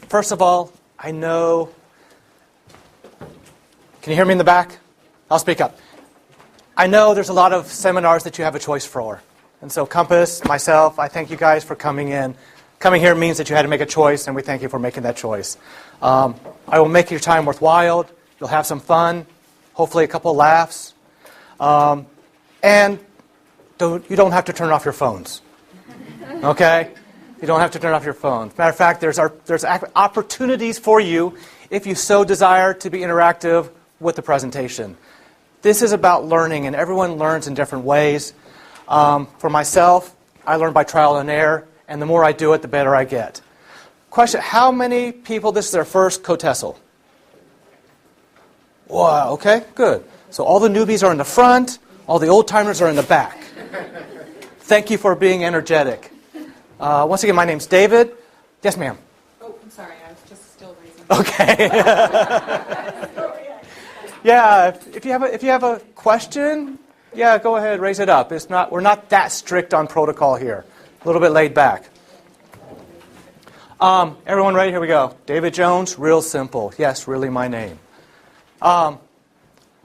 First of all, I know... Can you hear me in the back? I'll speak up. I know there's a lot of seminars that you have a choice for. And so Compass, myself, I thank you guys for coming in. Coming here means that you had to make a choice, and we thank you for making that choice. I will make your time worthwhile. You'll have some fun, hopefully a couple laughs. And you don't have to turn off your phones. Okay? You don't have to turn off your phones. Matter of fact, there's opportunities for you if you so desire to be interactive with the presentation. This is about learning, and everyone learns in different ways. For myself, I learn by trial and error, and the more I do it, the better I get. Question, how many people, this is their first KOTESOL? Wow, okay, good. So all the newbies are in the front, all the old-timers are in the back. Thank you for being energetic. Once again, my name's David. Yes, ma'am. Oh, I'm sorry, I was just still raising. Okay. Yeah, if you have a question, yeah, go ahead, raise it up. We're not that strict on protocol here. A little bit laid back. Everyone ready? Here we go. David Jones, real simple. Yes, really my name. Why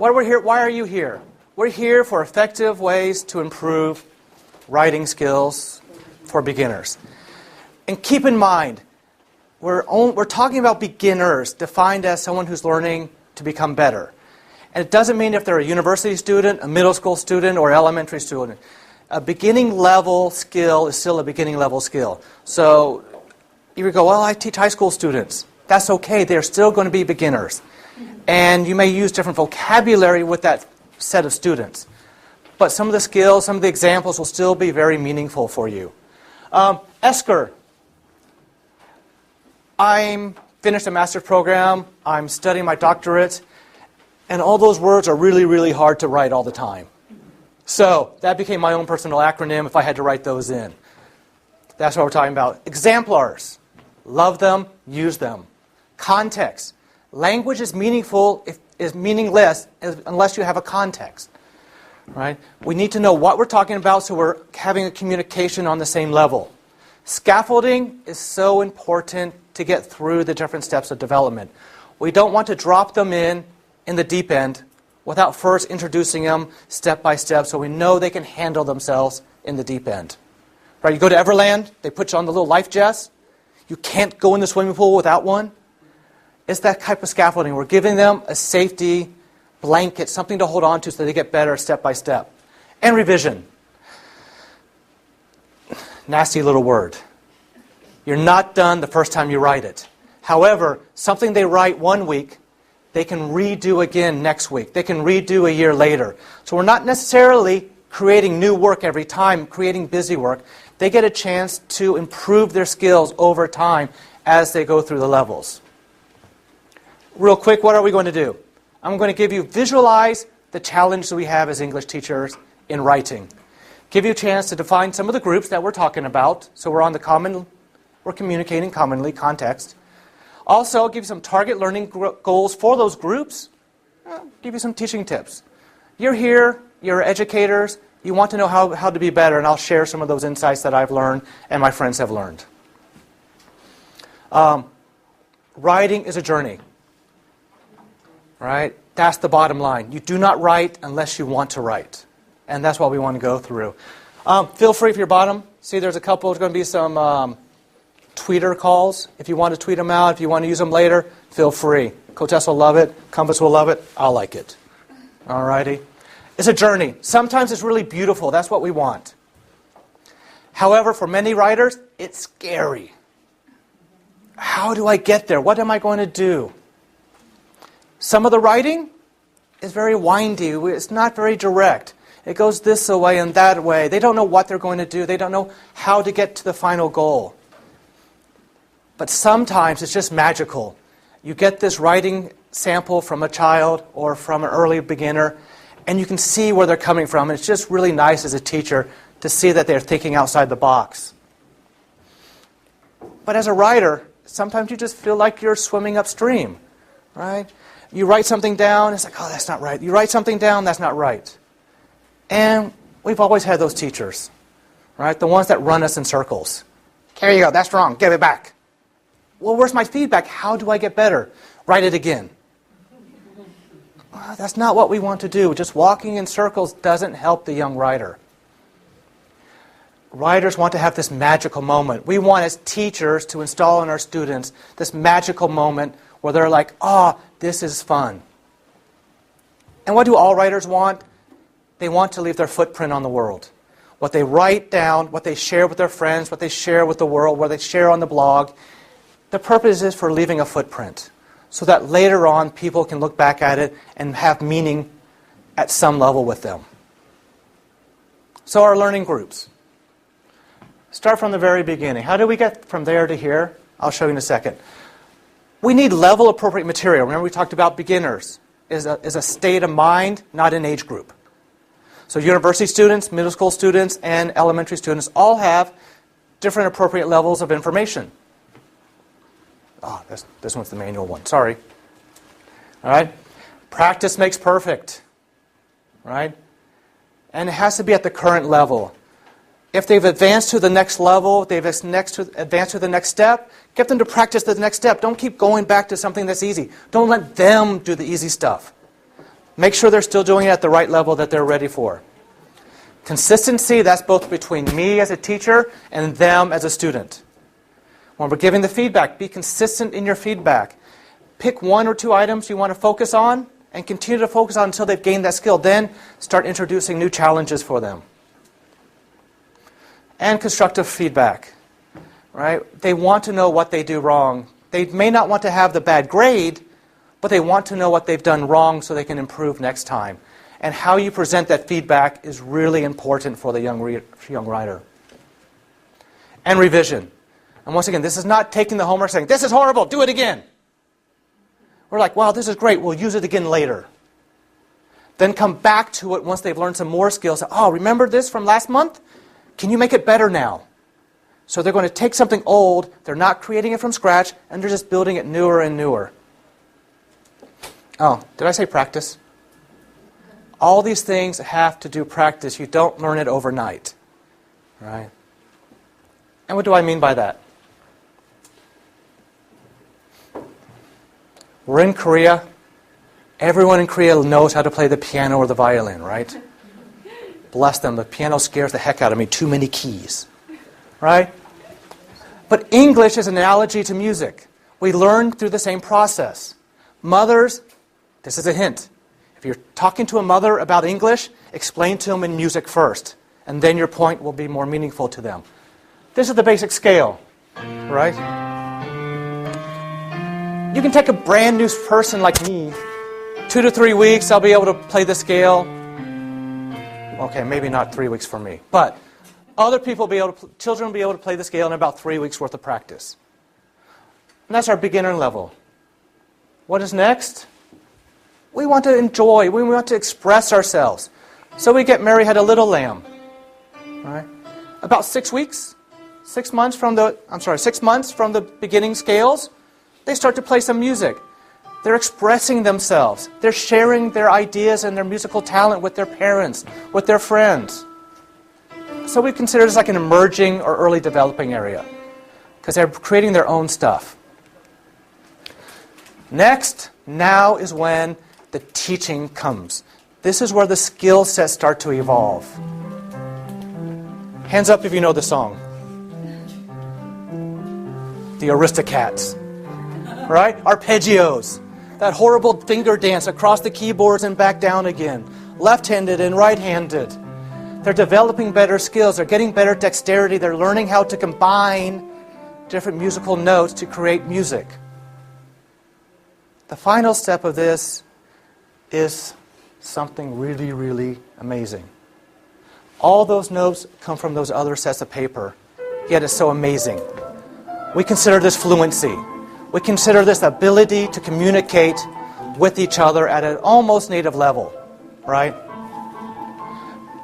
are we here? Why are you here? We're here for effective ways to improve writing skills for beginners. And keep in mind, we're talking about beginners, defined as someone who's learning to become better. And it doesn't mean if they're a university student, a middle school student, or elementary student. A beginning level skill is still a beginning level skill. So you would go, well, I teach high school students. That's okay. They're still going to be beginners. And you may use different vocabulary with that set of students. But some of the skills, some of the examples will still be very meaningful for you. Esker. I'm finished a master's program. I'm studying my doctorate. And all those words are really, really hard to write all the time. So that became my own personal acronym if I had to write those in. That's what we're talking about. Exemplars. Love them, use them. Context. Language is meaningless unless you have a context. Right? We need to know what we're talking about so we're having a communication on the same level. Scaffolding is so important to get through the different steps of development. We don't want to drop them in the deep end without first introducing them step by step so we know they can handle themselves in the deep end. Right? You go to Everland, they put you on the little life vest. You can't go in the swimming pool without one. It's that type of scaffolding. We're giving them a safety blanket, something to hold on to so they get better step by step. And revision. Nasty little word. You're not done the first time you write it. However, something they write one week, they can redo again next week. They can redo a year later. So we're not necessarily creating new work every time, creating busy work. They get a chance to improve their skills over time as they go through the levels. Real quick, what are we going to do? I'm going to give you, visualize the challenge that we have as English teachers in writing. Give you a chance to define some of the groups that we're talking about. So we're communicating commonly, context. Also, I'll give you some target learning goals for those groups. I'll give you some teaching tips. You're here, you're educators, you want to know how to be better, and I'll share some of those insights that I've learned and my friends have learned. Writing is a journey. Right? That's the bottom line. You do not write unless you want to write. And that's what we want to go through. Feel free for your bottom. See, there's a couple, there's going to be some tweeter calls. If you want to tweet them out, if you want to use them later, feel free. KOTESOL will love it. Compass will love it. I'll like it. All righty. It's a journey. Sometimes it's really beautiful. That's what we want. However, for many writers, it's scary. How do I get there? What am I going to do? Some of the writing is very windy. It's not very direct. It goes this way and that way. They don't know what they're going to do. They don't know how to get to the final goal. But sometimes it's just magical. You get this writing sample from a child or from an early beginner, and you can see where they're coming from. And it's just really nice as a teacher to see that they're thinking outside the box. But as a writer, sometimes you just feel like you're swimming upstream, right? You write something down, it's like, oh, that's not right. You write something down, that's not right. And we've always had those teachers, right? The ones that run us in circles. Here you go, that's wrong, give it back. Well, where's my feedback? How do I get better? Write it again. That's not what we want to do. Just walking in circles doesn't help the young writer. Writers want to have this magical moment. We want, as teachers, to install in our students this magical moment where they're like, this is fun. And what do all writers want? They want to leave their footprint on the world. What they write down, what they share with their friends, what they share with the world, what they share on the blog, the purpose is for leaving a footprint so that later on people can look back at it and have meaning at some level with them. So our learning groups. Start from the very beginning. How do we get from there to here? I'll show you in a second. We need level-appropriate material. Remember we talked about beginners is a state of mind, not an age group. So university students, middle school students, and elementary students all have different appropriate levels of information. This one's the manual one. Sorry. All right? Practice makes perfect. Right? And it has to be at the current level. If they've advanced to the next level, they've advanced to the next step, get them to practice the next step. Don't keep going back to something that's easy. Don't let them do the easy stuff. Make sure they're still doing it at the right level that they're ready for. Consistency, that's both between me as a teacher and them as a student. When we're giving the feedback, be consistent in your feedback. Pick one or two items you want to focus on and continue to focus on until they've gained that skill. Then start introducing new challenges for them. And constructive feedback. Right? They want to know what they do wrong. They may not want to have the bad grade, but they want to know what they've done wrong so they can improve next time. And how you present that feedback is really important for the young writer. And revision. And once again, this is not taking the homework saying, this is horrible, do it again. We're like, wow, this is great, we'll use it again later. Then come back to it once they've learned some more skills. Oh, remember this from last month? Can you make it better now? So they're going to take something old, they're not creating it from scratch, and they're just building it newer and newer. Oh, did I say practice? All these things have to do practice. You don't learn it overnight. Right? And what do I mean by that? We're in Korea. Everyone in Korea knows how to play the piano or the violin, right? Bless them, the piano scares the heck out of me. Too many keys. Right? But English is an analogy to music. We learn through the same process. Mothers, this is a hint. If you're talking to a mother about English, explain to them in music first, and then your point will be more meaningful to them. This is the basic scale, right? You can take a brand new person like me, 2 to 3 weeks, I'll be able to play the scale. Okay, maybe not 3 weeks for me, but other people children will be able to play the scale in about 3 weeks worth of practice. And that's our beginner level. What is next? We want to enjoy, we want to express ourselves. So we get Mary Had a Little Lamb. Right? About 6 weeks, 6 months from the beginning scales, they start to play some music. They're expressing themselves. They're sharing their ideas and their musical talent with their parents, with their friends. So we consider this like an emerging or early developing area because they're creating their own stuff. Now is when the teaching comes. This is where the skill sets start to evolve. Hands up if you know the song. The Aristocats. Right? Arpeggios. That horrible finger dance across the keyboards and back down again. Left-handed and right-handed. They're developing better skills. They're getting better dexterity. They're learning how to combine different musical notes to create music. The final step of this is something really, really amazing. All those notes come from those other sets of paper, yet it's so amazing. We consider this fluency. We consider this ability to communicate with each other at an almost native level, right?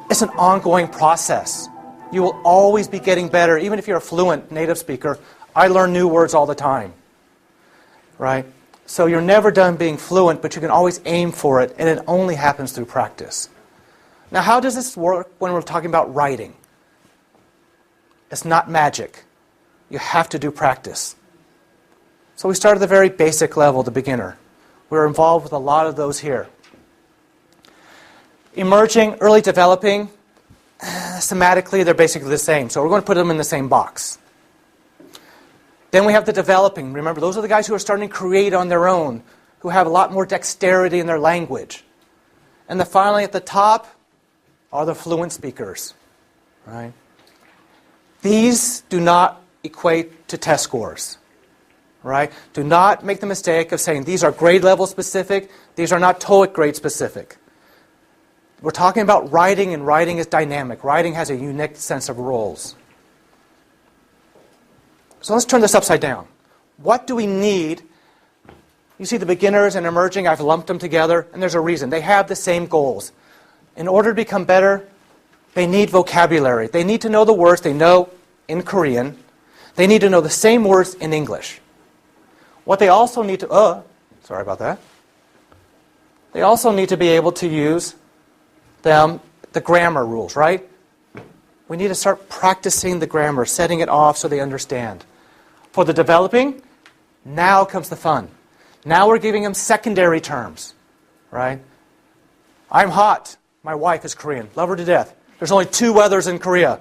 It's an ongoing process. You will always be getting better, even if you're a fluent native speaker. I learn new words all the time, right? So you're never done being fluent, but you can always aim for it, and it only happens through practice. Now, how does this work when we're talking about writing? It's not magic. You have to do practice. So we start at the very basic level, the beginner. We're involved with a lot of those here. Emerging, early developing, thematically they're basically the same. So we're going to put them in the same box. Then we have the developing. Remember, those are the guys who are starting to create on their own, who have a lot more dexterity in their language. And then finally at the top are the fluent speakers. Right? These do not equate to test scores. Right? Do not make the mistake of saying these are grade level specific, these are not TOEIC grade specific. We're talking about writing, and writing is dynamic. Writing has a unique sense of roles. So let's turn this upside down. What do we need? You see the beginners and emerging, I've lumped them together, and there's a reason. They have the same goals. In order to become better, they need vocabulary. They need to know the words they know in Korean. They need to know the same words in English. What they also need to, sorry about that. They also need to be able to use the grammar rules, right? We need to start practicing the grammar, setting it off so they understand. For the developing, now comes the fun. Now we're giving them secondary terms, right? I'm hot. My wife is Korean. Love her to death. There's only 2 weathers in Korea.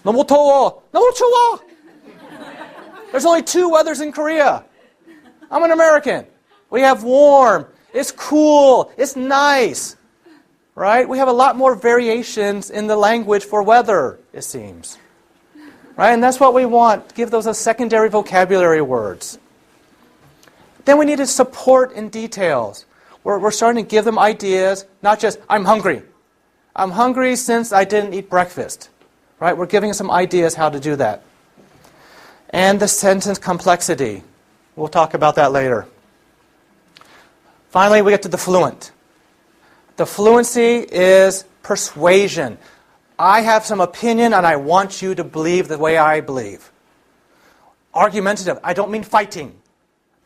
너무 더워. 너무 추워. There's only 2 weathers in Korea. I'm an American. We have warm. It's cool. It's nice. Right? We have a lot more variations in the language for weather, it seems. Right? And that's what we want. Give those as secondary vocabulary words. Then we need to support in details. We're starting to give them ideas, not just, I'm hungry. I'm hungry since I didn't eat breakfast. Right? We're giving some ideas how to do that. And the sentence complexity. We'll talk about that later. Finally, we get to the fluent. The fluency is persuasion. I have some opinion and I want you to believe the way I believe. Argumentative. I don't mean fighting.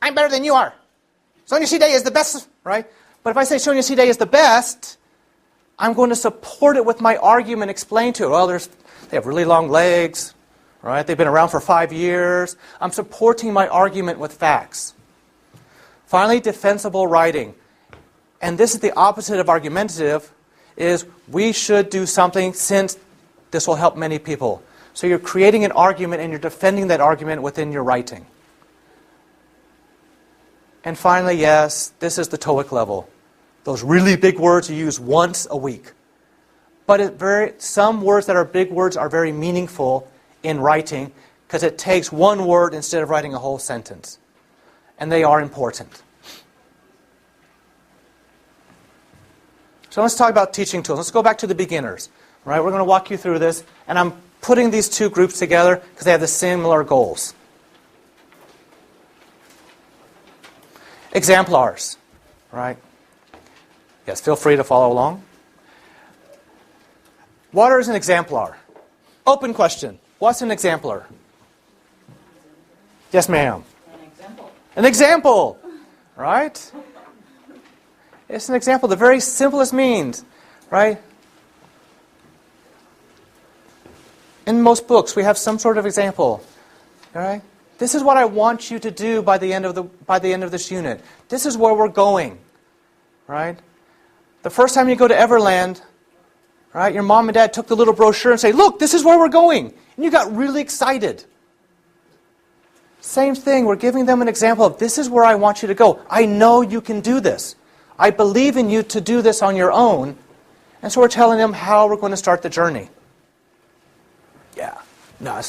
I'm better than you are. Sonia Shide is the best, right? But if I say Sonia Shide is the best, I'm going to support it with my argument, explain to it. Well, they have really long legs, right? They've been around for 5 years. I'm supporting my argument with facts. Finally, defensible writing. And this is the opposite of argumentative, is we should do something since this will help many people. So you're creating an argument and you're defending that argument within your writing. And finally, yes, this is the TOEIC level. Those really big words you use once a week. But some words that are big words are very meaningful in writing because it takes one word instead of writing a whole sentence. And they are important. So let's talk about teaching tools. Let's go back to the beginners. Right? We're going to walk you through this, and I'm putting these 2 groups together because they have the similar goals. Exemplars. Right? Yes, feel free to follow along. What is an exemplar? Open question. What's an exemplar? Yes, ma'am. An example. An example. Right? It's an example, the very simplest means, right? In most books, we have some sort of example. All right? This is what I want you to do by the end of this unit. This is where we're going. Right? The first time you go to Everland, right, your mom and dad took the little brochure and say, look, this is where we're going. And you got really excited. Same thing, we're giving them an example of this is where I want you to go. I know you can do this. I believe in you to do this on your own. And so we're telling them how we're going to start the journey. Yeah. No,